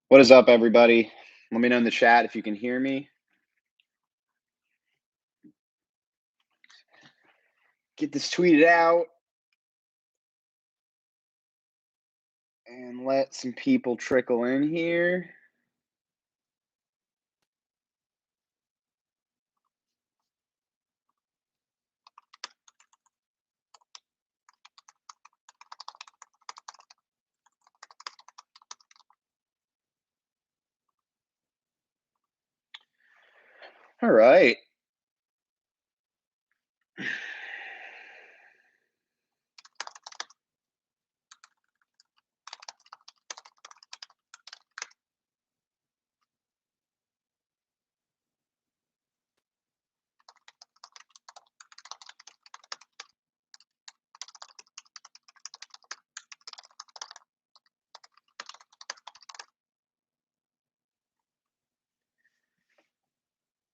What is up, everybody? Let me know in the chat if you can hear me. Get this tweeted out and let some people trickle in here. All right.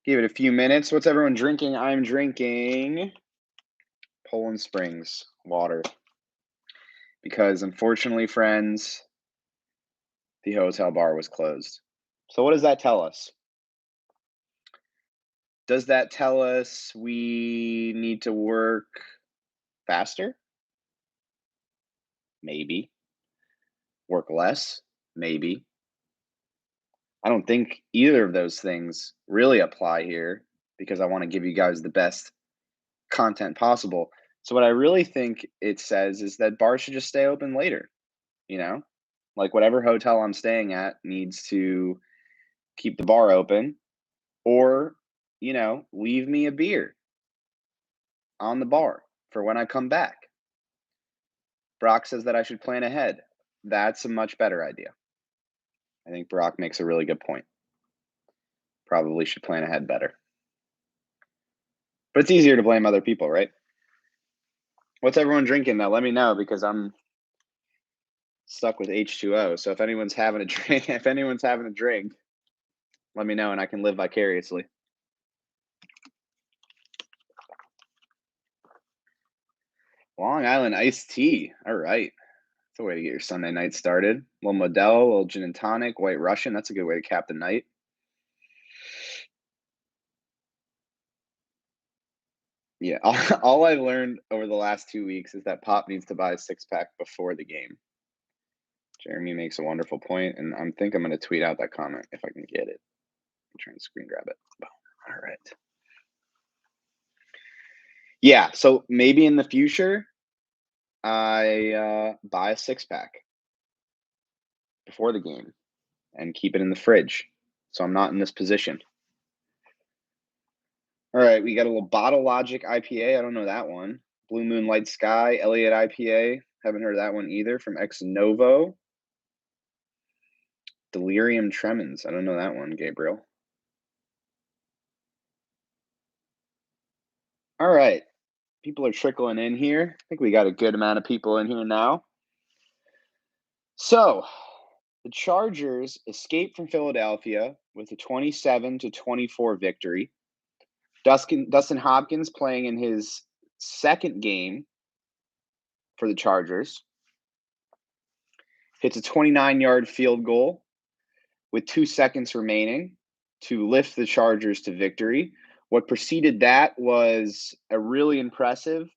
Give it a few minutes. What's everyone drinking? I'm drinking Poland Springs water because, unfortunately, friends, the hotel bar was closed. So, what does that tell us? Does that tell us we need to work faster? Maybe. Work less? Maybe. I don't think either of those things really apply here because I want to give you guys the best content possible. So what I really think it says is that bars should just stay open later, you know? Like whatever hotel I'm staying at needs to keep the bar open or, leave me a beer on the bar for when I come back. Brock says that I should plan ahead. That's a much better idea. I think Brock makes a really good point. Probably should plan ahead better. But it's easier to blame other people, right? What's everyone drinking now? Let me know because I'm stuck with H2O. So if anyone's having a drink, let me know and I can live vicariously. Long Island iced tea. All right. That's a way to get your Sunday night started. A little Modelo, a little gin and tonic, white Russian. That's a good way to cap the night. Yeah. All I've learned over the last 2 weeks is that Pop needs to buy a 6-pack before the game. Jeremy makes a wonderful point, and I think I'm going to tweet out that comment if I can get it. I'm trying to screen grab it. All right. Yeah. So maybe in the future, I buy a 6-pack before the game and keep it in the fridge so I'm not in this position. All right, we got a little Bottle Logic IPA. I don't know that one. Blue Moon Light Sky, Elliott IPA. Haven't heard of that one either from Ex Novo. Delirium Tremens. I don't know that one, Gabriel. All right, people are trickling in here. I think we got a good amount of people in here now. So, the Chargers escaped from Philadelphia with a 27-24 victory. Dustin Hopkins playing in his second game for the Chargers hits a 29-yard field goal with 2 seconds remaining to lift the Chargers to victory. What preceded that was a really impressive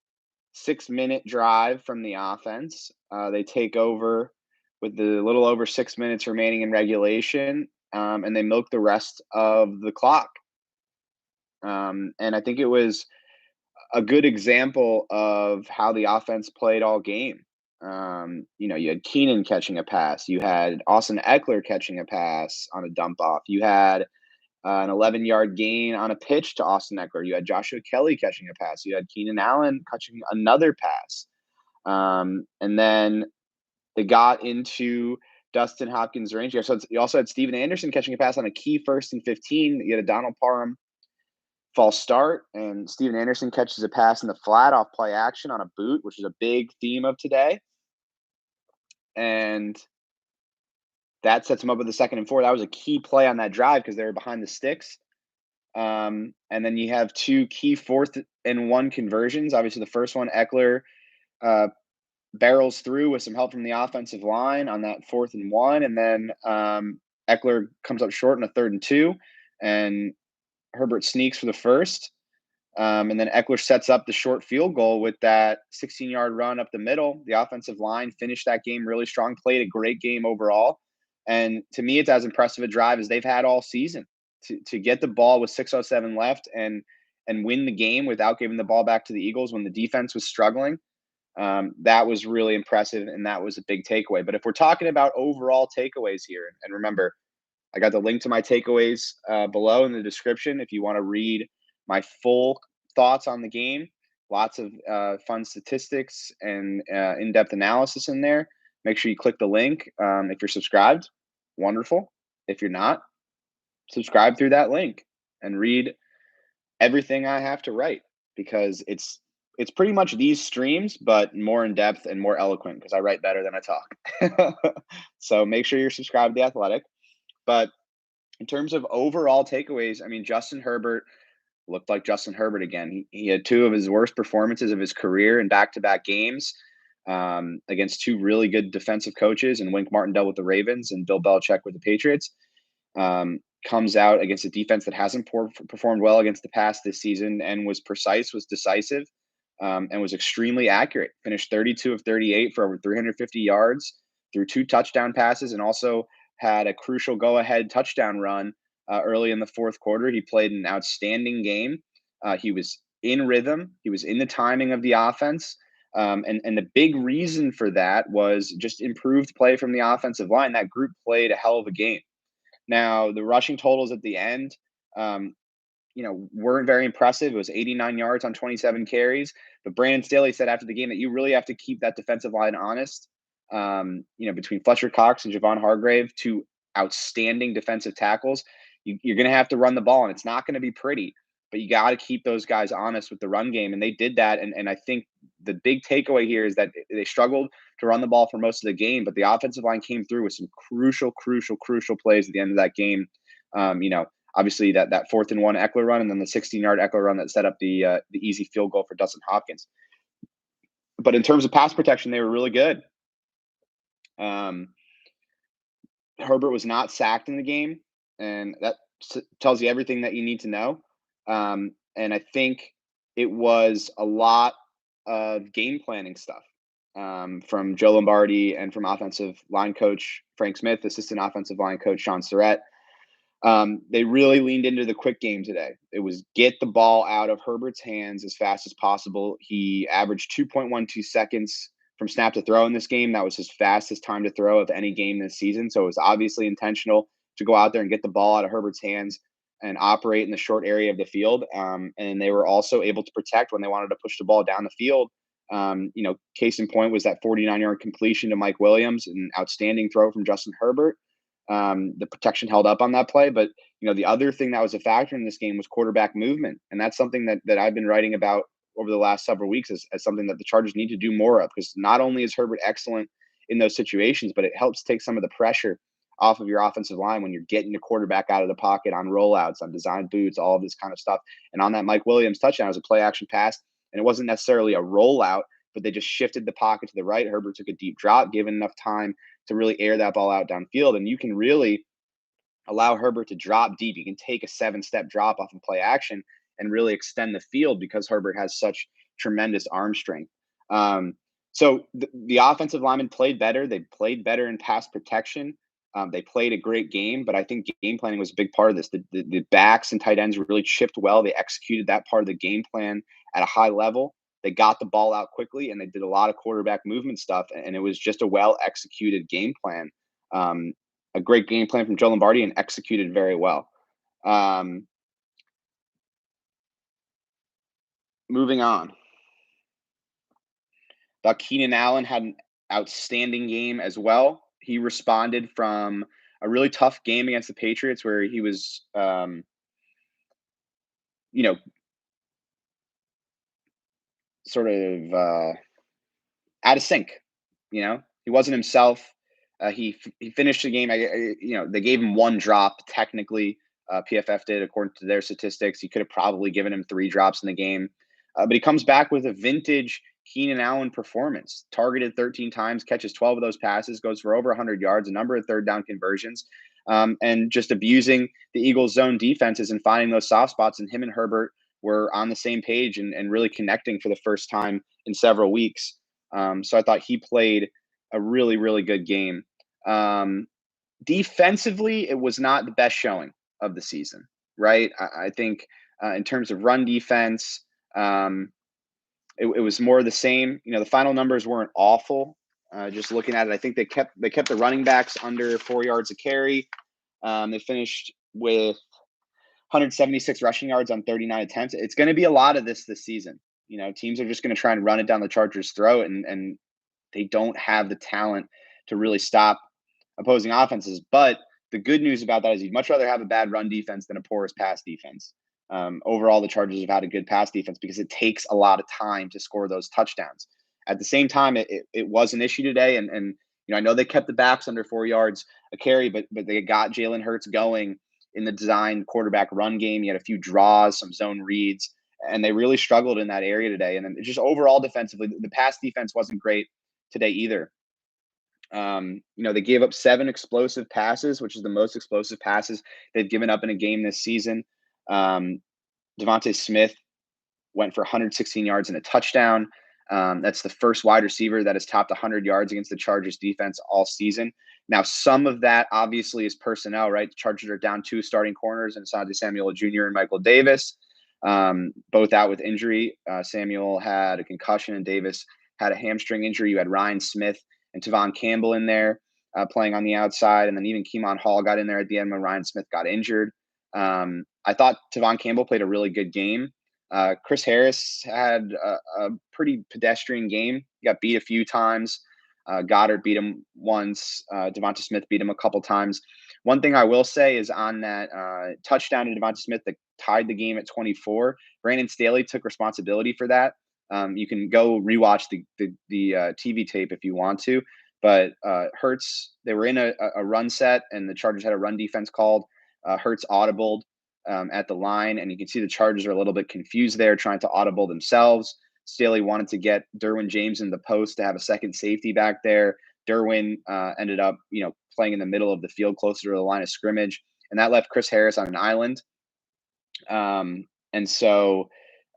6-minute drive from the offense. They take over with the little over 6 minutes remaining in regulation, and they milk the rest of the clock. And I think it was a good example of how the offense played all game. You had Keenan catching a pass. You had Austin Eckler catching a pass on a dump off. You had an 11-yard gain on a pitch to Austin Eckler. You had Joshua Kelly catching a pass. You had Keenan Allen catching another pass. And then they got into Dustin Hopkins' range. You also had Steven Anderson catching a pass on a key 1st and 15. You had a Donald Parham false start, and Steven Anderson catches a pass in the flat off play action on a boot, which is a big theme of today. And that sets them up with the 2nd and 4. That was a key play on that drive because they were behind the sticks. And then you have 2 key 4th and 1 conversions. Obviously, the first one, Eckler barrels through with some help from the offensive line on that 4th and 1. And then Eckler comes up short in a 3rd and 2, and Herbert sneaks for the first. And then Eckler sets up the short field goal with that 16-yard run up the middle. The offensive line finished that game really strong, played a great game overall. And to me, it's as impressive a drive as they've had all season to get the ball with 6:07 left and win the game without giving the ball back to the Eagles when the defense was struggling. That was really impressive, and that was a big takeaway. But if we're talking about overall takeaways here, and remember, I got the link to my takeaways below in the description if you want to read my full thoughts on the game. Lots of fun statistics and in-depth analysis in there. Make sure you click the link. If you're subscribed, wonderful. If you're not, subscribe through that link and read everything I have to write, because it's pretty much these streams, but more in depth and more eloquent because I write better than I talk. So make sure you're subscribed to The Athletic. But in terms of overall takeaways, I mean, Justin Herbert looked like Justin Herbert again. He had 2 of his worst performances of his career in back-to-back games against 2 really good defensive coaches, and Wink Martindale with the Ravens and Bill Belichick with the Patriots. Comes out against a defense that hasn't performed well against the pass this season, and was precise, was decisive, and was extremely accurate. Finished 32 of 38 for over 350 yards, threw 2 touchdown passes, and also had a crucial go-ahead touchdown run early in the 4th quarter. He played an outstanding game. He was in rhythm. He was in the timing of the offense. And the big reason for that was just improved play from the offensive line. That group played a hell of a game. Now, the rushing totals at the end, weren't very impressive. It was 89 yards on 27 carries. But Brandon Staley said after the game that you really have to keep that defensive line honest. Between Fletcher Cox and Javon Hargrave, 2 outstanding defensive tackles, you're going to have to run the ball, and it's not going to be pretty. But you got to keep those guys honest with the run game, and they did that. And I think the big takeaway here is that they struggled to run the ball for most of the game, but the offensive line came through with some crucial plays at the end of that game. Obviously that 4th and 1 Eckler run, and then the 16-yard Eckler run that set up the easy field goal for Dustin Hopkins. But in terms of pass protection, they were really good. Herbert was not sacked in the game, and that tells you everything that you need to know. And I think it was a lot of game planning stuff from Joe Lombardi and from offensive line coach Frank Smith, assistant offensive line coach Sean Surratt. They really leaned into the quick game today. It was get the ball out of Herbert's hands as fast as possible. He averaged 2.12 seconds from snap to throw in this game. That was his fastest time to throw of any game this season. So it was obviously intentional to go out there and get the ball out of Herbert's hands and operate in the short area of the field. And they were also able to protect when they wanted to push the ball down the field. Case in point was that 49-yard completion to Mike Williams, an outstanding throw from Justin Herbert. The protection held up on that play. But, the other thing that was a factor in this game was quarterback movement. And that's something that I've been writing about over the last several weeks as something that the Chargers need to do more of, because not only is Herbert excellent in those situations, but it helps take some of the pressure off of your offensive line when you're getting the quarterback out of the pocket on rollouts, on design boots, all of this kind of stuff. And on that Mike Williams touchdown, it was a play action pass, and it wasn't necessarily a rollout, but they just shifted the pocket to the right. Herbert took a deep drop, given enough time to really air that ball out downfield. And you can really allow Herbert to drop deep. You can take a 7-step drop off of play action and really extend the field because Herbert has such tremendous arm strength. So the offensive linemen played better. They played better in pass protection. They played a great game, but I think game planning was a big part of this. The backs and tight ends really chipped well. They executed that part of the game plan at a high level. They got the ball out quickly, and they did a lot of quarterback movement stuff, and it was just a well-executed game plan. A great game plan from Joe Lombardi, and executed very well. Moving on. Thought Keenan Allen had an outstanding game as well. He responded from a really tough game against the Patriots where he was, sort of out of sync. He wasn't himself. He finished the game. They gave him 1 drop technically. PFF did according to their statistics. He could have probably given him 3 drops in the game, but he comes back with a vintage Keenan Allen performance. Targeted 13 times, catches 12 of those passes, goes for over 100 yards, a number of third down conversions. and just abusing the Eagles' zone defenses and finding those soft spots. And him and Herbert were on the same page and really connecting for the first time in several weeks. So I thought he played a really, really good game. Defensively, it was not the best showing of the season, right? I think in terms of run defense, it was more the same. The final numbers weren't awful. Just looking at it, I think they kept the running backs under 4 yards a carry. They finished with 176 rushing yards on 39 attempts. It's going to be a lot of this season. Teams are just going to try and run it down the Chargers' throat, and they don't have the talent to really stop opposing offenses. But the good news about that is you'd much rather have a bad run defense than a porous pass defense. Overall, the Chargers have had a good pass defense because it takes a lot of time to score those touchdowns. At the same time, it was an issue today, and I know they kept the backs under 4 yards a carry, but they got Jalen Hurts going in the design quarterback run game. He had a few draws, some zone reads, and they really struggled in that area today. And then just overall defensively, the pass defense wasn't great today either. They gave up 7 explosive passes, which is the most explosive passes they've given up in a game this season. Devontae Smith went for 116 yards and a touchdown. That's the first wide receiver that has topped 100 yards against the Chargers defense all season. Now, some of that obviously is personnel, right? The Chargers are down 2 starting corners, and Asante Samuel Jr. and Michael Davis, both out with injury. Samuel had a concussion, and Davis had a hamstring injury. You had Ryan Smith and Tavon Campbell in there playing on the outside, and then even Keemon Hall got in there at the end when Ryan Smith got injured. I thought Tavon Campbell played a really good game. Chris Harris had a pretty pedestrian game. He got beat a few times. Goddard beat him once. Devonta Smith beat him a couple times. One thing I will say is on that touchdown to Devonta Smith that tied the game at 24, Brandon Staley took responsibility for that. You can go rewatch the TV tape if you want to. But Hurts, they were in a run set, and the Chargers had a run defense called. Hurts audibled at the line, and you can see the Chargers are a little bit confused there, trying to audible themselves. Staley wanted to get Derwin James in the post to have a second safety back there. Derwin ended up, playing in the middle of the field closer to the line of scrimmage, and that left Chris Harris on an island. And so,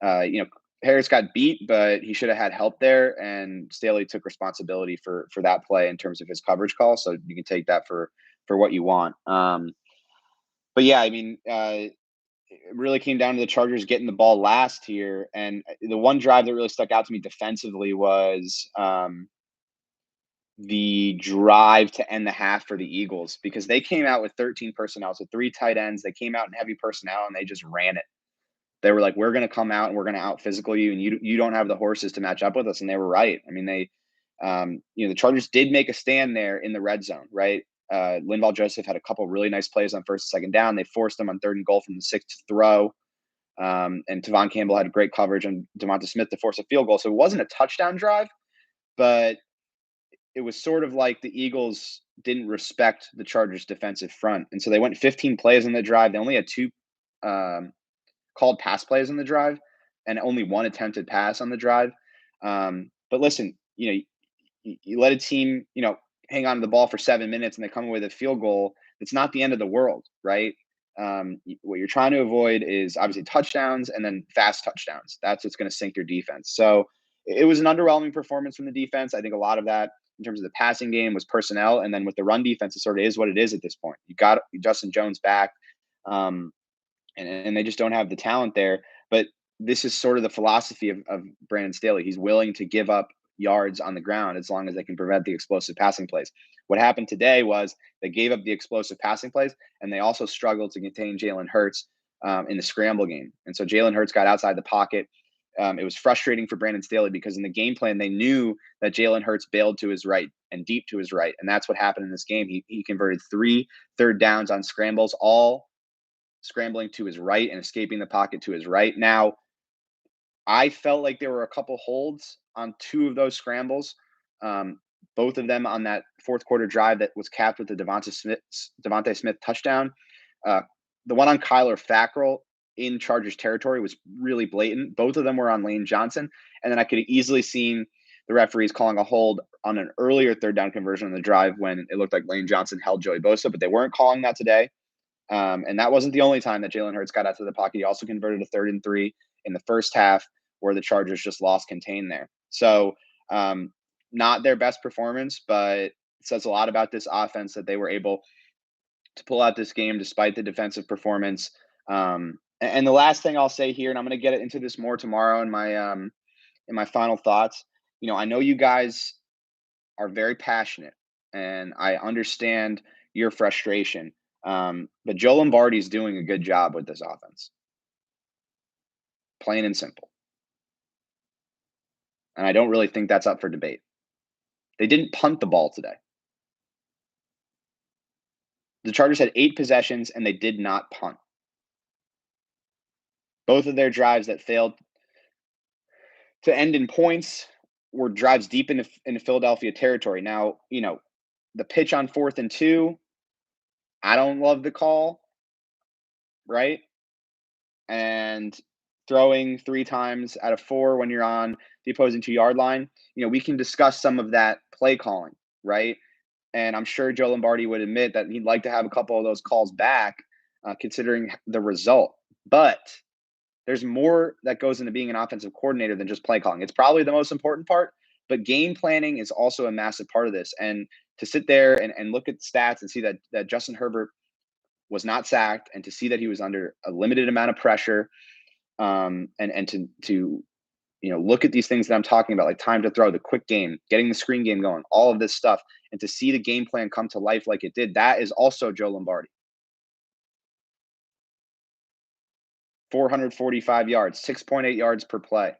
Harris got beat, but he should have had help there, and Staley took responsibility for that play in terms of his coverage call. So you can take that for what you want. But yeah, it really came down to the Chargers getting the ball last here. And the one drive that really stuck out to me defensively was the drive to end the half for the Eagles, because they came out with 13 personnel, so 3 tight ends. They came out in heavy personnel, and they just ran it. They were like, we're going to come out and we're going to out physical you, and you don't have the horses to match up with us. And they were right. The Chargers did make a stand there in the red zone, right? Linval Joseph had a couple really nice plays on 1st and 2nd down. They forced them on 3rd and goal from the 6 to throw. And Tavon Campbell had great coverage on Devonta Smith to force a field goal. So it wasn't a touchdown drive, but it was sort of like the Eagles didn't respect the Chargers defensive front. And so they went 15 plays on the drive. They only had 2 called pass plays on the drive and only 1 attempted pass on the drive. But listen, you let a team, hang on to the ball for 7 minutes and they come away with a field goal. It's not the end of the world, right? What you're trying to avoid is obviously touchdowns and then fast touchdowns. That's what's going to sink your defense. So it was an underwhelming performance from the defense. I think a lot of that in terms of the passing game was personnel. And then with the run defense, it sort of is what it is at this point. You got Justin Jones back. And they just don't have the talent there. But this is sort of the philosophy of Brandon Staley. He's willing to give up yards on the ground as long as they can prevent the explosive passing plays. What happened today was they gave up the explosive passing plays, and they also struggled to contain Jalen Hurts in the scramble game. And so Jalen Hurts got outside the pocket. It was frustrating for Brandon Staley because in the game plan, they knew that Jalen Hurts bailed to his right and deep to his right. And that's what happened in this game. He converted 3 third downs on scrambles, all scrambling to his right and escaping the pocket to his right. Now, I felt like there were a couple holds on 2 of those scrambles, both of them on that 4th quarter drive that was capped with the Devontae Smith touchdown. The one on Kyler Fackrell in Chargers territory was really blatant. Both of them were on Lane Johnson. And then I could have easily seen the referees calling a hold on an earlier third down conversion on the drive when it looked like Lane Johnson held Joey Bosa, but they weren't calling that today. And that wasn't the only time that Jalen Hurts got out to the pocket. He also converted a 3rd and 3 in the first half where the Chargers just lost contain there. So not their best performance, but it says a lot about this offense that they were able to pull out this game despite the defensive performance. And the last thing I'll say here, and I'm going to get into this more tomorrow in my final thoughts. I know you guys are very passionate, and I understand your frustration. But Joe Lombardi's doing a good job with this offense, plain and simple. And I don't really think that's up for debate. They didn't punt the ball today. The Chargers had 8 possessions, and they did not punt. Both of their drives that failed to end in points were drives deep into Philadelphia territory. Now, the pitch on 4th and 2, I don't love the call, right? And throwing 3 times out of 4 when you're on the opposing 2-yard line, we can discuss some of that play calling, right? And I'm sure Joe Lombardi would admit that he'd like to have a couple of those calls back, considering the result. But there's more that goes into being an offensive coordinator than just play calling. It's probably the most important part, but game planning is also a massive part of this. And to sit there and look at stats and see that Justin Herbert was not sacked, and to see that he was under a limited amount of pressure, and to look at these things that I'm talking about, like time to throw, the quick game, getting the screen game going, all of this stuff, and to see the game plan come to life like it did, that is also Joe Lombardi. 445 yards, 6.8 yards per play.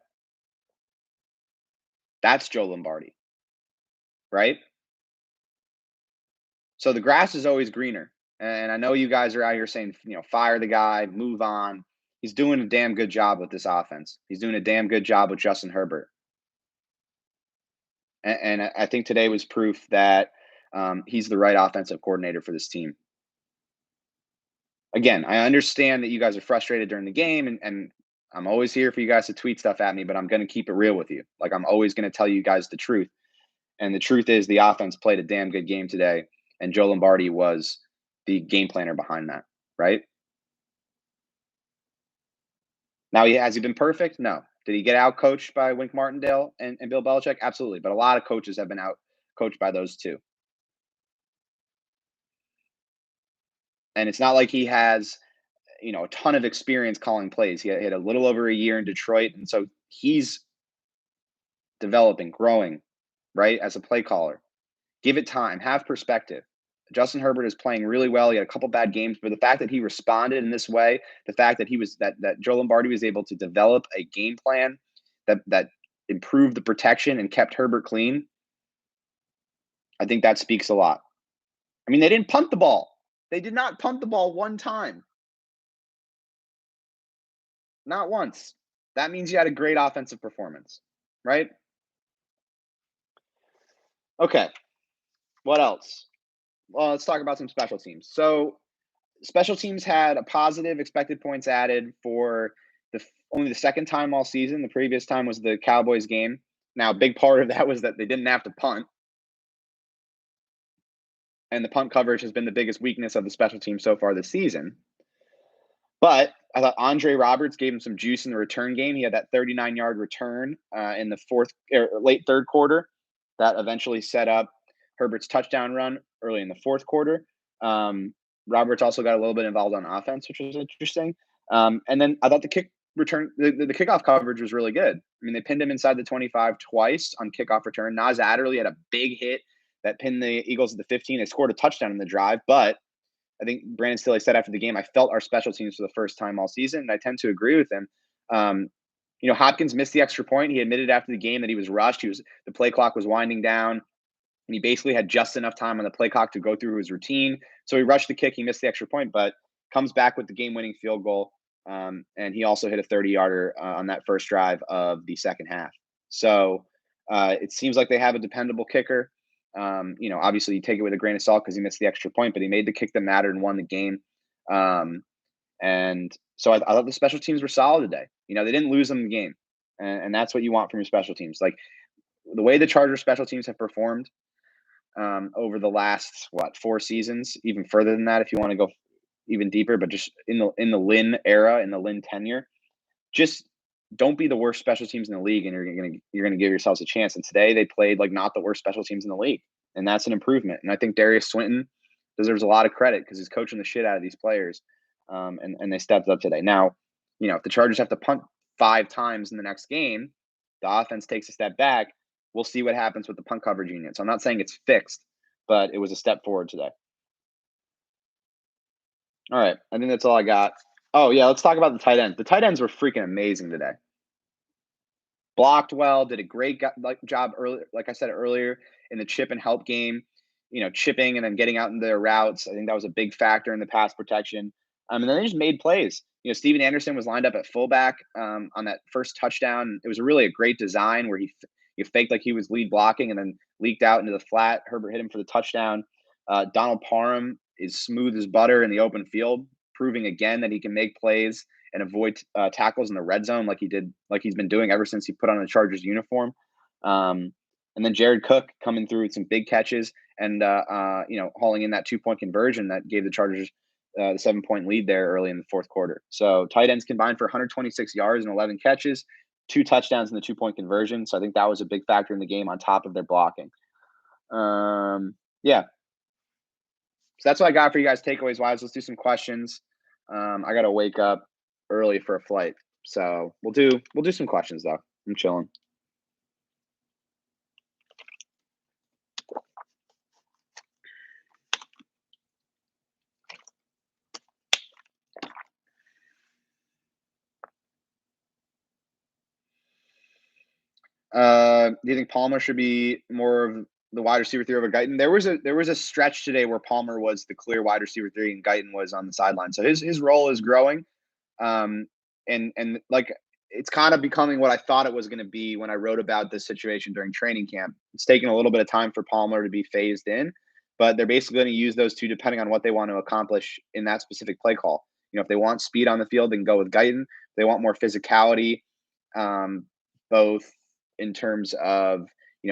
That's Joe Lombardi, right? So the grass is always greener. And I know you guys are out here saying, fire the guy, move on. He's doing a damn good job with this offense. He's doing a damn good job with Justin Herbert. And I think today was proof that he's the right offensive coordinator for this team. Again, I understand that you guys are frustrated during the game, and I'm always here for you guys to tweet stuff at me, but I'm going to keep it real with you. Like, I'm always going to tell you guys the truth. And the truth is the offense played a damn good game today, and Joe Lombardi was the game planner behind that, right? Now, has he been perfect? No. Did he get out-coached by Wink Martindale and Bill Belichick? Absolutely. But a lot of coaches have been out-coached by those two. And it's not like he has, a ton of experience calling plays. He had a little over a year in Detroit, and so he's developing, growing, right, as a play caller. Give it time. Have perspective. Justin Herbert is playing really well. He had a couple bad games, but the fact that he responded in this way, the fact that that Joe Lombardi was able to develop a game plan that improved the protection and kept Herbert clean, I think that speaks a lot. I mean, they didn't punt the ball. They did not punt the ball one time. Not once. That means you had a great offensive performance, right? Okay. What else? Well, let's talk about some special teams. So special teams had a positive expected points added for only the second time all season. The previous time was the Cowboys game. Now, a big part of that was that they didn't have to punt. And the punt coverage has been the biggest weakness of the special team so far this season. But I thought Andre Roberts gave him some juice in the return game. He had that 39-yard return in the late third quarter that eventually set up Herbert's touchdown run early in the fourth quarter. Roberts also got a little bit involved on offense, which was interesting. And then I thought the kickoff coverage was really good. I mean, they pinned him inside the 25 twice on kickoff return. Nas Adderley had a big hit that pinned the Eagles at the 15. They scored a touchdown in the drive, but I think Brandon Staley said after the game, I felt our special teams for the first time all season, and I tend to agree with him. Hopkins missed the extra point. He admitted after the game that he was rushed. The play clock was winding down, and he basically had just enough time on the play clock to go through his routine. So he rushed the kick. He missed the extra point, but comes back with the game-winning field goal, and he also hit a 30-yarder on that first drive of the second half. So it seems like they have a dependable kicker. Obviously you take it with a grain of salt because he missed the extra point, but he made the kick that mattered and won the game. And so I thought the special teams were solid today. They didn't lose them the game, and that's what you want from your special teams. Like the way the Chargers special teams have performed over the last 4 seasons, even further than that, if you want to go even deeper, but just in the Lynn era, in the Lynn tenure, just don't be the worst special teams in the league, and you're gonna give yourselves a chance. And today they played like not the worst special teams in the league, and that's an improvement. And I think Darius Swinton deserves a lot of credit because he's coaching the shit out of these players, and they stepped up today. Now, if the Chargers have to punt 5 times in the next game, the offense takes a step back. We'll see what happens with the punt coverage unit. So I'm not saying it's fixed, but it was a step forward today. All right, I think that's all I got. Oh yeah, let's talk about the tight ends. The tight ends were freaking amazing today. Blocked well, did a great job early, like I said earlier, in the chip and help game. Chipping and then getting out in their routes. I think that was a big factor in the pass protection. And then they just made plays. Steven Anderson was lined up at fullback on that first touchdown. It was really a great design where he faked like he was lead blocking and then leaked out into the flat. Herbert hit him for the touchdown. Donald Parham is smooth as butter in the open field, proving again that he can make plays and avoid tackles in the red zone like he's been doing ever since he put on the Chargers uniform. And then Jared Cook coming through with some big catches and hauling in that 2-point conversion that gave the Chargers the 7-point lead there early in the fourth quarter. So tight ends combined for 126 yards and 11 catches, 2 touchdowns in the 2-point conversion. So I think that was a big factor in the game on top of their blocking. Yeah. So that's what I got for you guys takeaways wise. Let's do some questions. I got to wake up early for a flight. So we'll do some questions though. I'm chilling. Do you think Palmer should be more of the wide receiver 3 over Guyton? There was a stretch today where Palmer was the clear wide receiver 3 and Guyton was on the sideline. So his role is growing. And like it's kind of becoming what I thought it was going to be when I wrote about this situation during training camp. It's taken a little bit of time for Palmer to be phased in, but they're basically going to use those two depending on what they want to accomplish in that specific play call. If they want speed on the field, they can go with Guyton. If they want more physicality, both in terms of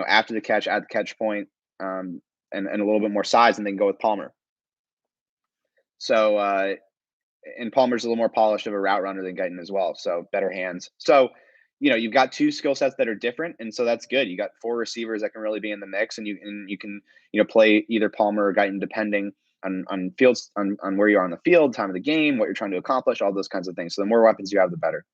after the catch, at the catch point, and a little bit more size, and they can go with Palmer. So and Palmer's a little more polished of a route runner than Guyton as well, so better hands. So you've got 2 skill sets that are different, and so that's good. You got 4 receivers that can really be in the mix, and you can play either Palmer or Guyton depending on fields on where you are on the field, time of the game, what you're trying to accomplish, all those kinds of things. So the more weapons you have, the better.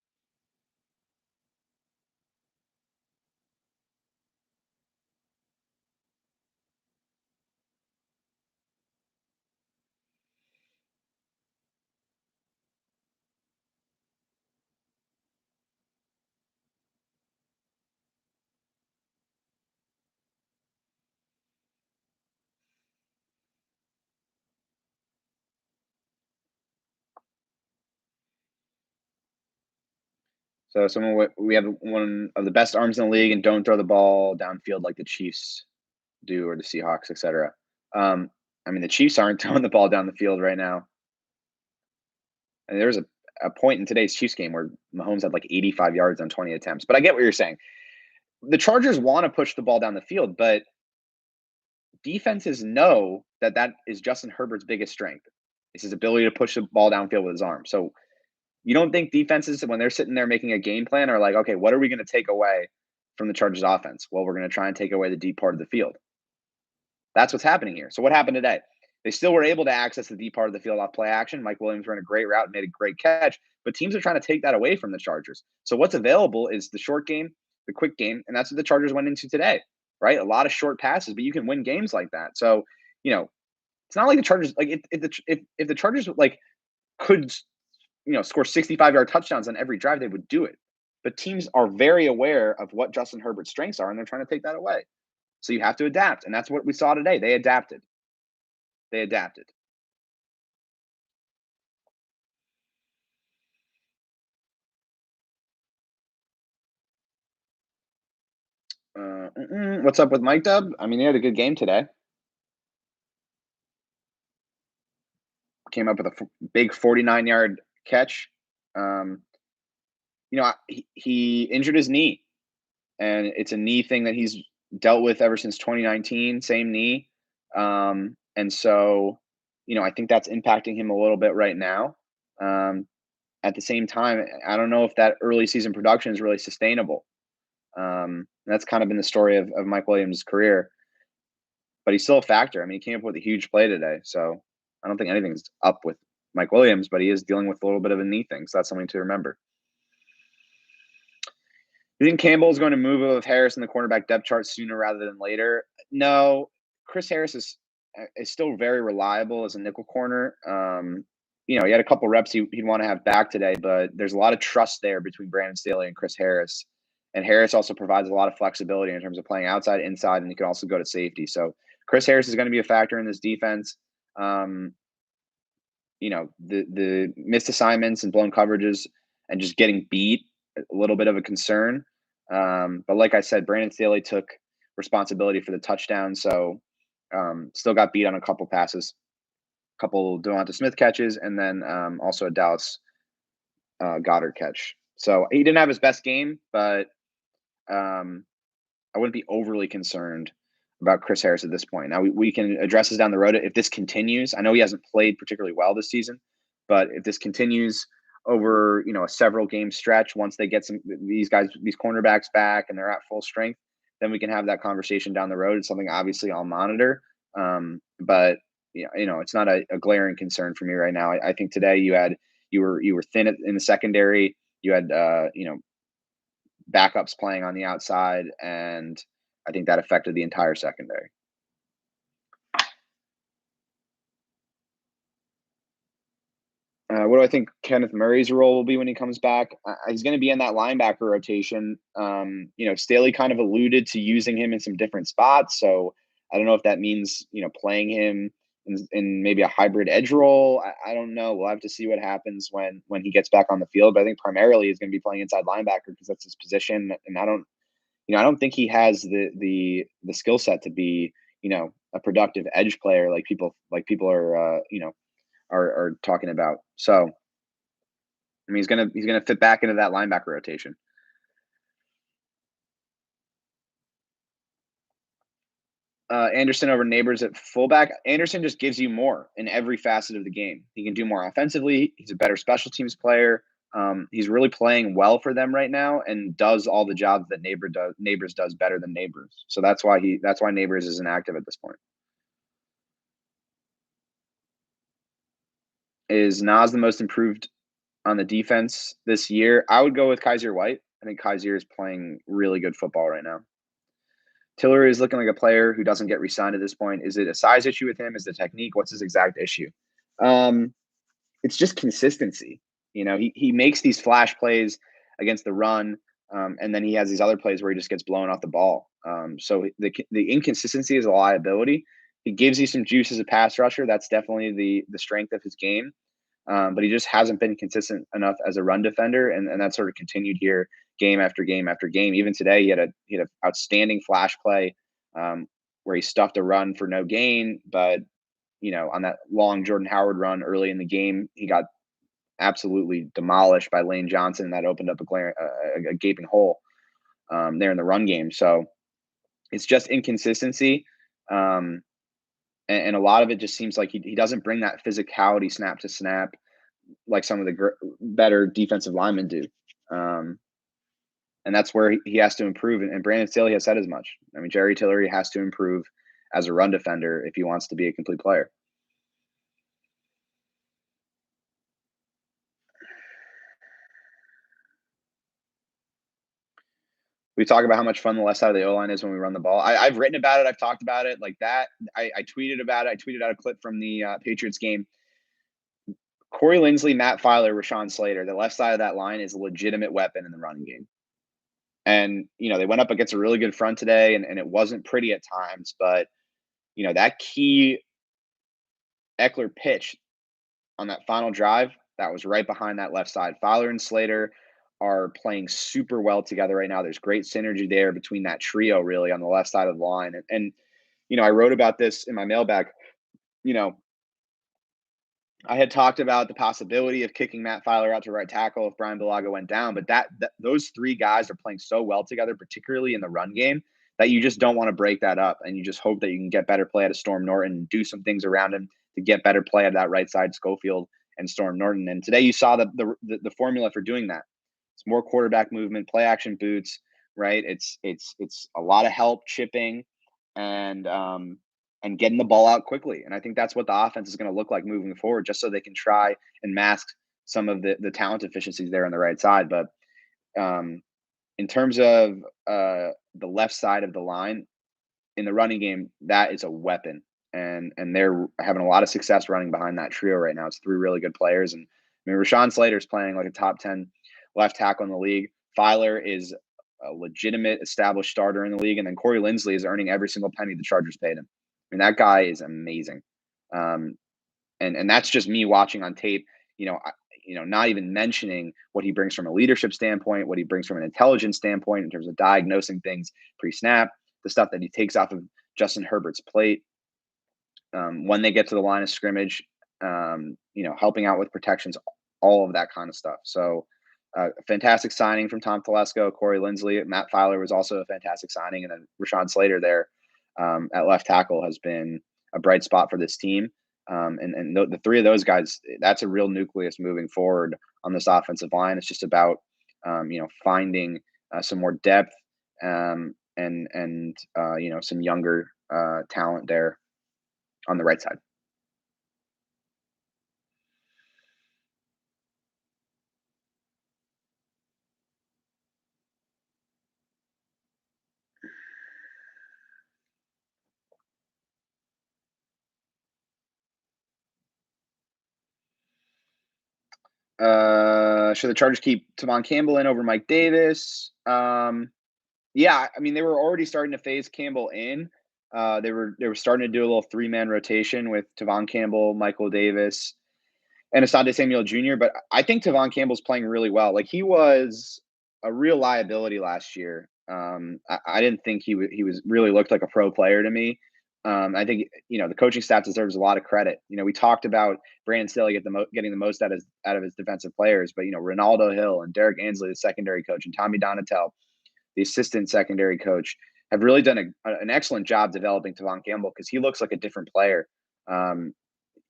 So we have one of the best arms in the league and don't throw the ball downfield like the Chiefs do or the Seahawks, etc. The Chiefs aren't throwing the ball down the field right now. And there was a point in today's Chiefs game where Mahomes had like 85 yards on 20 attempts. But I get what you're saying. The Chargers want to push the ball down the field, but defenses know that is Justin Herbert's biggest strength. It's his ability to push the ball downfield with his arm. So you don't think defenses, when they're sitting there making a game plan, are like, okay, what are we going to take away from the Chargers offense? Well, we're going to try and take away the deep part of the field. That's what's happening here. So what happened today? They still were able to access the deep part of the field off play action. Mike Williams ran a great route and made a great catch, but teams are trying to take that away from the Chargers. So what's available is the short game, the quick game, and that's what the Chargers went into today, right? A lot of short passes, but you can win games like that. So, it's not like the Chargers, like if the Chargers like could, score 65-yard touchdowns on every drive, they would do it. But teams are very aware of what Justin Herbert's strengths are, and they're trying to take that away. So you have to adapt, and that's what we saw today. They adapted. What's up with Mike Dub? He had a good game today. Came up with a big 49-yard catch. He injured his knee, and it's a knee thing that he's dealt with ever since 2019, same knee. And so, I think that's impacting him a little bit right now. Um, at the same time, I don't know if that early season production is really sustainable. That's kind of been the story of Mike Williams' career, but he's still a factor. I mean, he came up with a huge play today, so I don't think anything's up with Mike Williams, but he is dealing with a little bit of a knee thing, so that's something to remember. You think Campbell is going to move with Harris in the cornerback depth chart sooner rather than later? No, Chris Harris is still very reliable as a nickel corner. He had a couple reps he'd want to have back today, but there's a lot of trust there between Brandon Staley and Chris Harris. And Harris also provides a lot of flexibility in terms of playing outside, inside, and he can also go to safety. So Chris Harris is going to be a factor in this defense. The missed assignments and blown coverages and just getting beat, a little bit of a concern. But like I said, Brandon Staley took responsibility for the touchdown, so still got beat on a couple passes, a couple Devonta Smith catches, and then also a Dallas Goedert catch. So he didn't have his best game, but I wouldn't be overly concerned about Chris Harris at this point. Now we can address this down the road if this continues. I know he hasn't played particularly well this season, but if this continues over a several game stretch, once they get these cornerbacks back and they're at full strength, then we can have that conversation down the road. It's something obviously I'll monitor, but it's not a glaring concern for me right now. I think today you were thin in the secondary. You had backups playing on the outside, and I think that affected the entire secondary. What do I think Kenneth Murray's role will be when he comes back? He's going to be in that linebacker rotation. Staley kind of alluded to using him in some different spots. So I don't know if that means, playing him in maybe a hybrid edge role. I don't know. We'll have to see what happens when he gets back on the field. But I think primarily he's going to be playing inside linebacker because that's his position. And I don't think he has the skill set to be, a productive edge player like people are talking about. So, I mean, he's gonna fit back into that linebacker rotation. Anderson over Neighbors at fullback. Anderson just gives you more in every facet of the game. He can do more offensively. He's a better special teams player. He's really playing well for them right now and does all the jobs that Neighbors does better than Neighbors. So that's why Neighbors is inactive at this point. Is Nas the most improved on the defense this year? I would go with Kaiser White. I think Kaiser is playing really good football right now. Tillery is looking like a player who doesn't get re-signed at this point. Is it a size issue with him? Is it technique? What's his exact issue? It's just consistency. He makes these flash plays against the run, and then he has these other plays where he just gets blown off the ball. So the inconsistency is a liability. He gives you some juice as a pass rusher. That's definitely the strength of his game. But he just hasn't been consistent enough as a run defender, and that sort of continued here game after game after game. Even today, he had an outstanding flash play where he stuffed a run for no gain, but on that long Jordan Howard run early in the game, he got absolutely demolished by Lane Johnson, and that opened up a gaping hole there in the run game. So it's just inconsistency. And a lot of it just seems like he doesn't bring that physicality snap to snap like some of the better defensive linemen do. And that's where he has to improve. And Brandon Staley has said as much. I mean, Jerry Tillery has to improve as a run defender if he wants to be a complete player. We talk about how much fun the left side of the O-line is when we run the ball. I've written about it. I've talked about it like that. I tweeted about it. I tweeted out a clip from the Patriots game. Corey Linsley, Matt Filer, Rashawn Slater, the left side of that line is a legitimate weapon in the running game. And, they went up against a really good front today, and it wasn't pretty at times. But, that key Eckler pitch on that final drive, that was right behind that left side. Filer and Slater are playing super well together right now. There's great synergy there between that trio, really, on the left side of the line. And I wrote about this in my mailbag. I had talked about the possibility of kicking Matt Filer out to right tackle if Brian Bulaga went down, but those three guys are playing so well together, particularly in the run game, that you just don't want to break that up, and you just hope that you can get better play out of Storm Norton and do some things around him to get better play out of that right side, Schofield and Storm Norton. And today you saw the formula for doing that. It's more quarterback movement, play action boots, right? It's a lot of help chipping and getting the ball out quickly. And I think that's what the offense is going to look like moving forward, just so they can try and mask some of the talent deficiencies there on the right side. But in terms of the left side of the line in the running game, that is a weapon, and they're having a lot of success running behind that trio right now. It's three really good players, and I mean Rashawn Slater's playing like a top 10 left tackle in the league. Filer is a legitimate established starter in the league, and then Corey Linsley is earning every single penny the Chargers paid him. I mean that guy is amazing, and that's just me watching on tape. Not even mentioning what he brings from a leadership standpoint, what he brings from an intelligence standpoint in terms of diagnosing things pre-snap, the stuff that he takes off of Justin Herbert's plate when they get to the line of scrimmage, helping out with protections, all of that kind of stuff. So a fantastic signing from Tom Telesco, Corey Linsley. Matt Filer was also a fantastic signing. And then Rashawn Slater there at left tackle has been a bright spot for this team. And the three of those guys, that's a real nucleus moving forward on this offensive line. It's just about, finding some more depth and some younger talent there on the right side. Should the Chargers keep Tavon Campbell in over Mike Davis? Yeah, I mean they were already starting to phase Campbell in. They were starting to do a little 3-man rotation with Tavon Campbell, Michael Davis, and Asante Samuel Jr. But I think Tavon Campbell's playing really well. Like he was a real liability last year. I didn't think he was really looked like a pro player to me. I think the coaching staff deserves a lot of credit. We talked about Brandon Staley getting the most out of his defensive players, but Ronaldo Hill and Derek Ansley, the secondary coach, and Tommy Donatel, the assistant secondary coach, have really done an excellent job developing Tavon Campbell because he looks like a different player.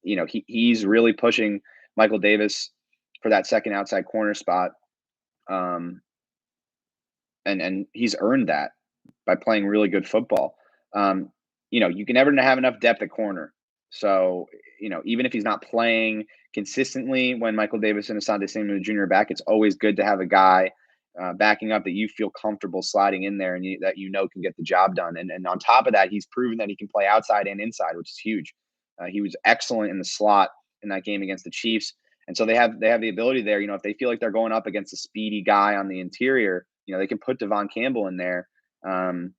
He's really pushing Michael Davis for that second outside corner spot. And he's earned that by playing really good football. You can never have enough depth at corner. So, even if he's not playing consistently when Michael Davis and Asante Samuel Jr. are back, it's always good to have a guy backing up that you feel comfortable sliding in there and that can get the job done. And on top of that, he's proven that he can play outside and inside, which is huge. He was excellent in the slot in that game against the Chiefs. And so they have the ability there, if they feel like they're going up against a speedy guy on the interior, they can put Tavon Campbell in there and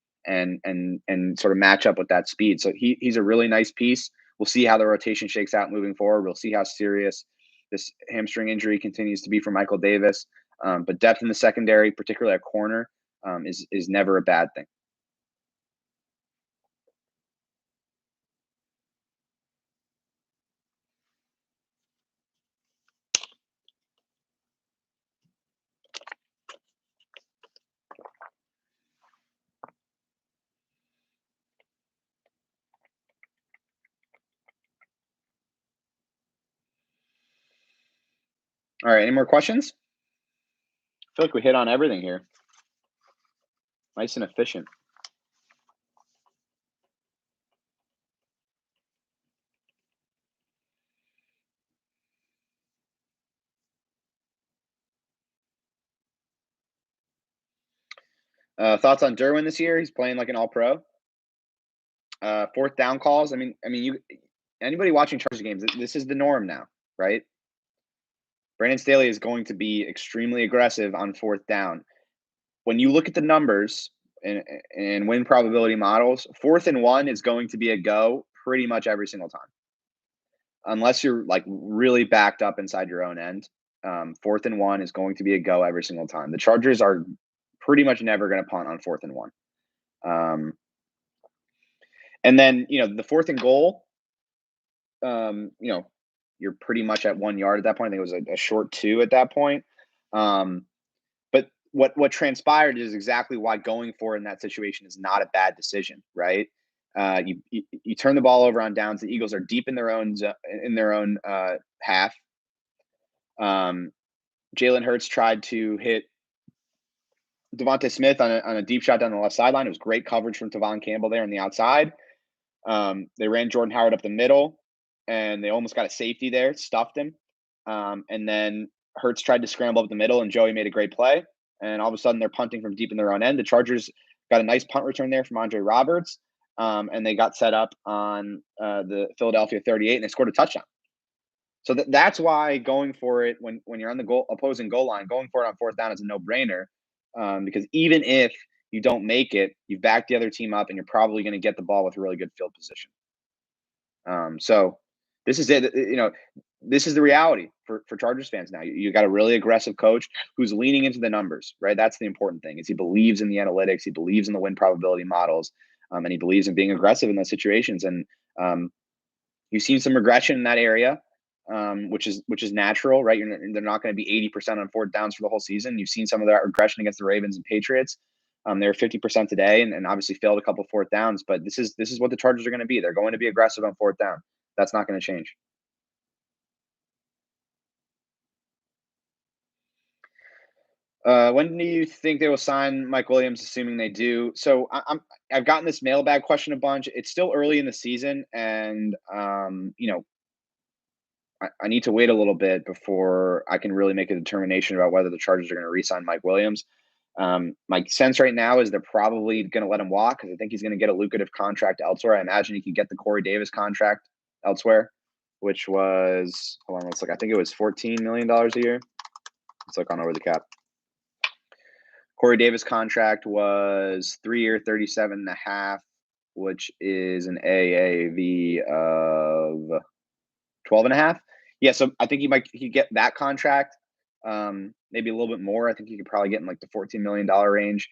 sort of match up with that speed. So he's a really nice piece. We'll see how the rotation shakes out moving forward. We'll see how serious this hamstring injury continues to be for Michael Davis. But depth in the secondary, particularly at corner, is never a bad thing. All right, any more questions? I feel like we hit on everything here. Nice and efficient. Thoughts on Derwin this year? He's playing like an all-pro. Fourth down calls. I mean, anybody watching Chargers games, this is the norm now, right? Brandon Staley is going to be extremely aggressive on fourth down. When you look at the numbers and win probability models, 4th and 1 is going to be a go pretty much every single time. Unless you're like really backed up inside your own end, 4th and 1 is going to be a go every single time. The Chargers are pretty much never going to punt on 4th and 1. And then, the 4th and goal, you're pretty much at 1 yard at that point. I think it was a short 2 at that point. But what transpired is exactly why going for it in that situation is not a bad decision, right? You turn the ball over on downs. The Eagles are deep in their own half. Jalen Hurts tried to hit Devontae Smith on a deep shot down the left sideline. It was great coverage from Tavon Campbell there on the outside. They ran Jordan Howard up the middle, and they almost got a safety there, stuffed him. And then Hurts tried to scramble up the middle, and Joey made a great play. And all of a sudden, they're punting from deep in their own end. The Chargers got a nice punt return there from Andre Roberts, and they got set up on the Philadelphia 38, and they scored a touchdown. So that's why going for it when you're on the opposing goal line, going for it on fourth down is a no-brainer, because even if you don't make it, you back the other team up, and you're probably going to get the ball with really good field position. So this is it. This is the reality for Chargers fans now. You got a really aggressive coach who's leaning into the numbers, right? That's the important thing. Is he believes in the analytics, he believes in the win probability models, and he believes in being aggressive in those situations. And you've seen some regression in that area, which is natural, right? They're not going to be 80% on fourth downs for the whole season. You've seen some of that regression against the Ravens and Patriots. They were 50% today, and obviously failed a couple fourth downs. But this is what the Chargers are going to be. They're going to be aggressive on fourth down. That's not going to change. When do you think they will sign Mike Williams, assuming they do? So I've gotten this mailbag question a bunch. It's still early in the season, and I need to wait a little bit before I can really make a determination about whether the Chargers are going to re-sign Mike Williams. My sense right now is they're probably going to let him walk because I think he's going to get a lucrative contract elsewhere. I imagine he could get the Corey Davis contract elsewhere, which was, hold on, let's look. I think it was $14 million a year. Let's look on over the cap. Corey Davis contract was 3-year, 37.5, which is an AAV of 12.5. Yeah, so I think he get that contract, maybe a little bit more. I think he could probably get in like the $14 million range.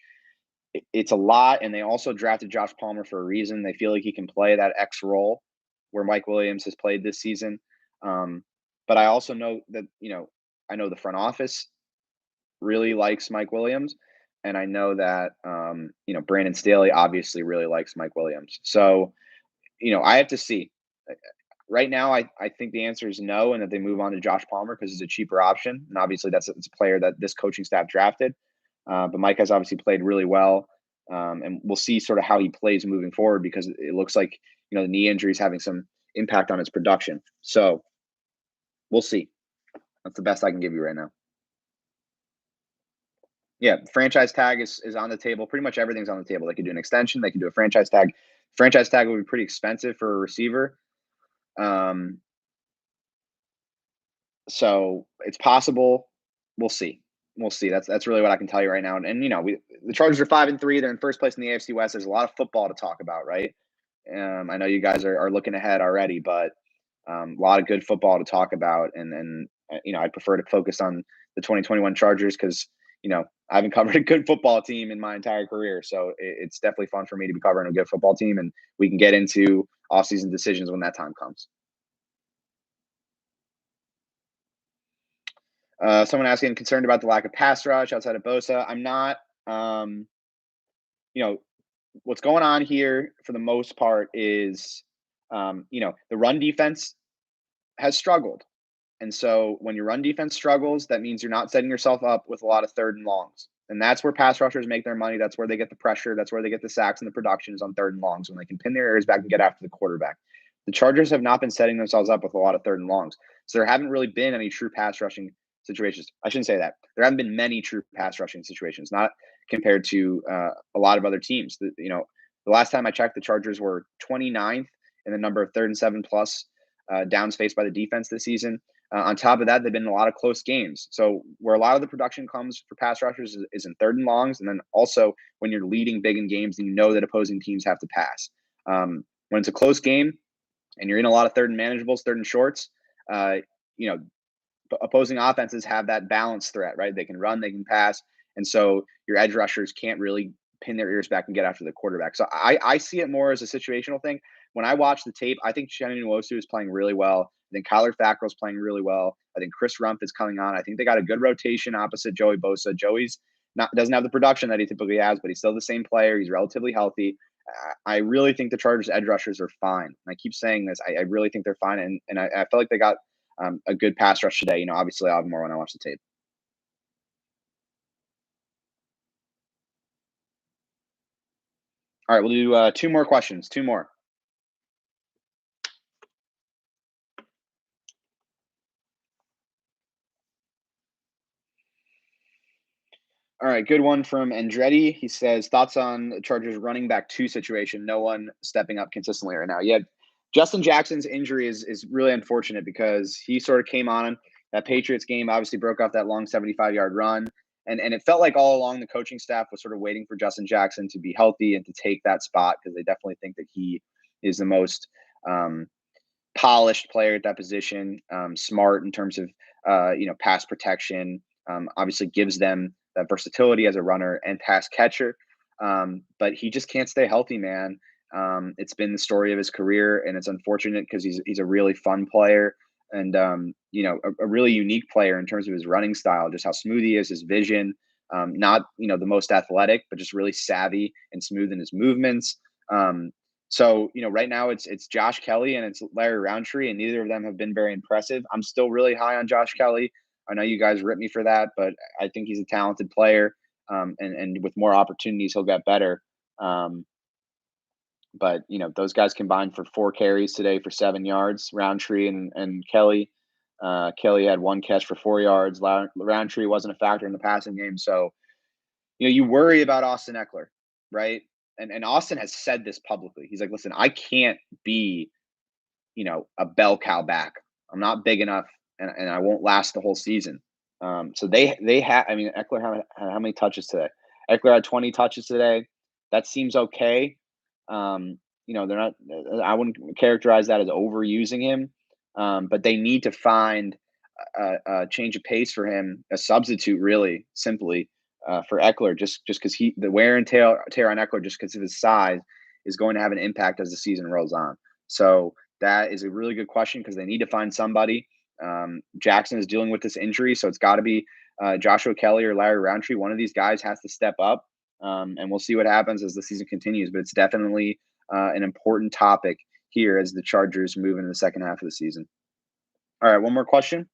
It's a lot, and they also drafted Josh Palmer for a reason. They feel like he can play that X role where Mike Williams has played this season. But I also know that, I know the front office really likes Mike Williams, and I know that, Brandon Staley obviously really likes Mike Williams. So, I have to see. Right now, I think the answer is no, and that they move on to Josh Palmer because it's a cheaper option. And obviously, it's a player that this coaching staff drafted. But Mike has obviously played really well. And we'll see sort of how he plays moving forward because it looks like, the knee injury is having some impact on his production. So we'll see. That's the best I can give you right now. Yeah, franchise tag is on the table. Pretty much everything's on the table. They could do an extension. They could do a franchise tag. Franchise tag would be pretty expensive for a receiver. So it's possible. We'll see. That's really what I can tell you right now. And the Chargers are 5-3. They're in first place in the AFC West. There's a lot of football to talk about, right? I know you guys are looking ahead already, but a lot of good football to talk about. And I'd prefer to focus on the 2021 Chargers because I haven't covered a good football team in my entire career. So it's definitely fun for me to be covering a good football team, and we can get into offseason decisions when that time comes. Someone asking, concerned about the lack of pass rush outside of Bosa. I'm not. What's going on here for the most part is, the run defense has struggled. And so when your run defense struggles, that means you're not setting yourself up with a lot of third and longs. And that's where pass rushers make their money. That's where they get the pressure. That's where they get the sacks and the productions on third and longs, when they can pin their ears back and get after the quarterback. The Chargers have not been setting themselves up with a lot of third and longs. So there haven't really been any true pass rushing situations. I shouldn't say that. There haven't been many true pass rushing situations, not compared to a lot of other teams. The last time I checked, the Chargers were 29th in the number of 3rd and 7 plus downs faced by the defense this season. On top of that, they've been in a lot of close games. So where a lot of the production comes for pass rushers is in third and longs. And then also when you're leading big in games and that opposing teams have to pass. When it's a close game and you're in a lot of third and manageables, third and shorts, opposing offenses have that balance threat, right? They can run, they can pass. And so your edge rushers can't really pin their ears back and get after the quarterback. So I see it more as a situational thing. When I watch the tape, I think Shannon Nwosu is playing really well. I think Kyler Fackrell is playing really well. I think Chris Rumph is coming on. I think they got a good rotation opposite Joey Bosa. Joey's not doesn't have the production that he typically has, but he's still the same player. He's relatively healthy. I really think the Chargers edge rushers are fine. And I keep saying this. I really think they're fine, and I feel like they got a good pass rush today. Obviously I'll have more when I watch the tape. All right, we'll do two more questions. Two more. All right, good one from Andretti. He says thoughts on the Chargers running back two situation. No one stepping up consistently right now. Yeah, Justin Jackson's injury is really unfortunate because he sort of came on that Patriots game. Obviously, broke off that long 75-yard run, and it felt like all along the coaching staff was sort of waiting for Justin Jackson to be healthy and to take that spot because they definitely think that he is the most polished player at that position, smart in terms of pass protection. Obviously, gives them that versatility as a runner and pass catcher. But he just can't stay healthy, man. It's been the story of his career, and it's unfortunate because he's a really fun player and a really unique player in terms of his running style, just how smooth he is, his vision. Not the most athletic, but just really savvy and smooth in his movements. So right now it's Josh Kelly and it's Larry Roundtree, and neither of them have been very impressive. I'm still really high on Josh Kelly. I know you guys rip me for that, but I think he's a talented player, and with more opportunities, he'll get better. Um, but those guys combined for 4 carries today for 7 yards. Roundtree and Kelly. Kelly had 1 catch for 4 yards. Roundtree wasn't a factor in the passing game, so you worry about Austin Eckler, right? And Austin has said this publicly. He's like, listen, I can't be, a bell cow back. I'm not big enough, and I won't last the whole season. So they have. I mean, Eckler had how many touches today? Eckler had 20 touches today. That seems okay. They're not. I wouldn't characterize that as overusing him, but they need to find a change of pace for him, a substitute, really, simply for Eckler, just because the wear and tear on Eckler, just because of his size, is going to have an impact as the season rolls on. So that is a really good question because they need to find somebody. Jackson is dealing with this injury, so it's got to be Joshua Kelly or Larry Roundtree. One of these guys has to step up, and we'll see what happens as the season continues. But it's definitely an important topic here as the Chargers move into the second half of the season. All right, one more question.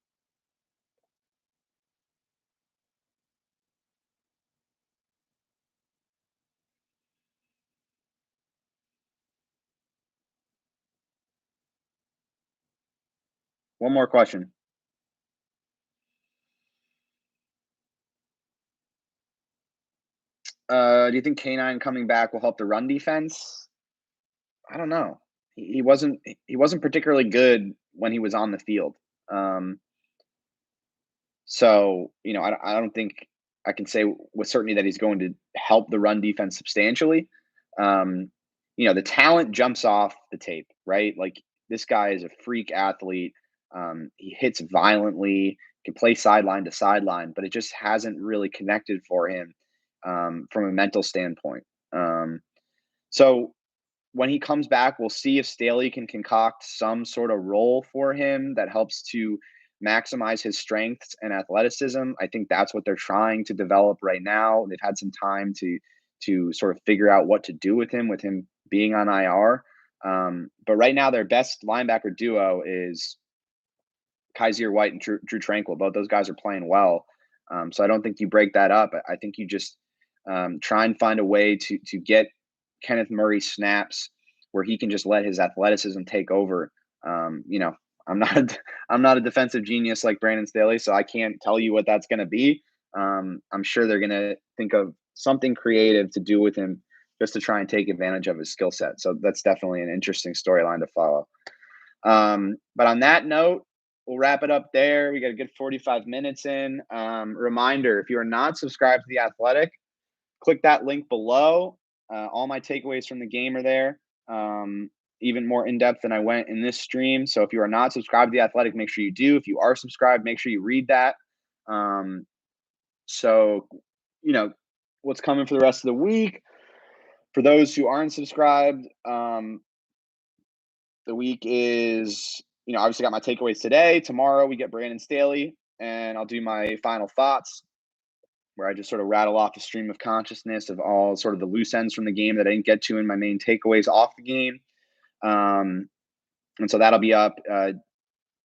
One more question. Do you think K9 coming back will help the run defense? I don't know. He wasn't particularly good when he was on the field. Um, so I don't think I can say with certainty that he's going to help the run defense substantially. Um, the talent jumps off the tape, right? Like this guy is a freak athlete. He hits violently, can play sideline to sideline, but it just hasn't really connected for him from a mental standpoint. So when he comes back, we'll see if Staley can concoct some sort of role for him that helps to maximize his strengths and athleticism. I think that's what they're trying to develop right now. They've had some time to sort of figure out what to do with him being on IR. But right now, their best linebacker duo is Kaiser White and Drew Tranquil. Both those guys are playing well. So I don't think you break that up. I think you just try and find a way to get Kenneth Murray snaps where he can just let his athleticism take over. I'm not I'm not a defensive genius like Brandon Staley, so I can't tell you what that's going to be. I'm sure they're going to think of something creative to do with him just to try and take advantage of his skill set. So that's definitely an interesting storyline to follow. But on that note, we'll wrap it up there. We got a good 45 minutes in. Reminder, if you are not subscribed to The Athletic, click that link below. All my takeaways from the game are there, even more in depth than I went in this stream. So if you are not subscribed to The Athletic, make sure you do. If you are subscribed, make sure you read that. So, what's coming for the rest of the week. For those who aren't subscribed, the week is, obviously got my takeaways today. Tomorrow we get Brandon Staley, and I'll do my final thoughts. where I just sort of rattle off a stream of consciousness of all sort of the loose ends from the game that I didn't get to in my main takeaways off the game. And so that'll be up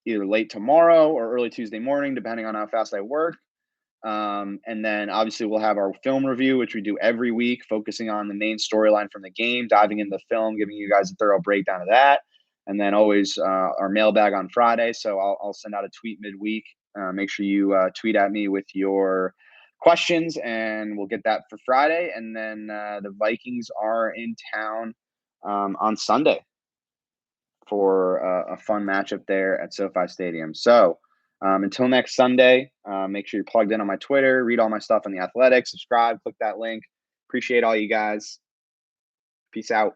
either late tomorrow or early Tuesday morning, depending on how fast I work. And then obviously we'll have our film review, which we do every week, focusing on the main storyline from the game, diving into the film, giving you guys a thorough breakdown of that. And then always our mailbag on Friday. So I'll send out a tweet midweek. Make sure you tweet at me with your questions, and we'll get that for Friday. And then the Vikings are in town on Sunday for a fun matchup there at SoFi Stadium. So until next Sunday, make sure you're plugged in on my Twitter, read all my stuff on The Athletic, subscribe, click that link. Appreciate all you guys. Peace out.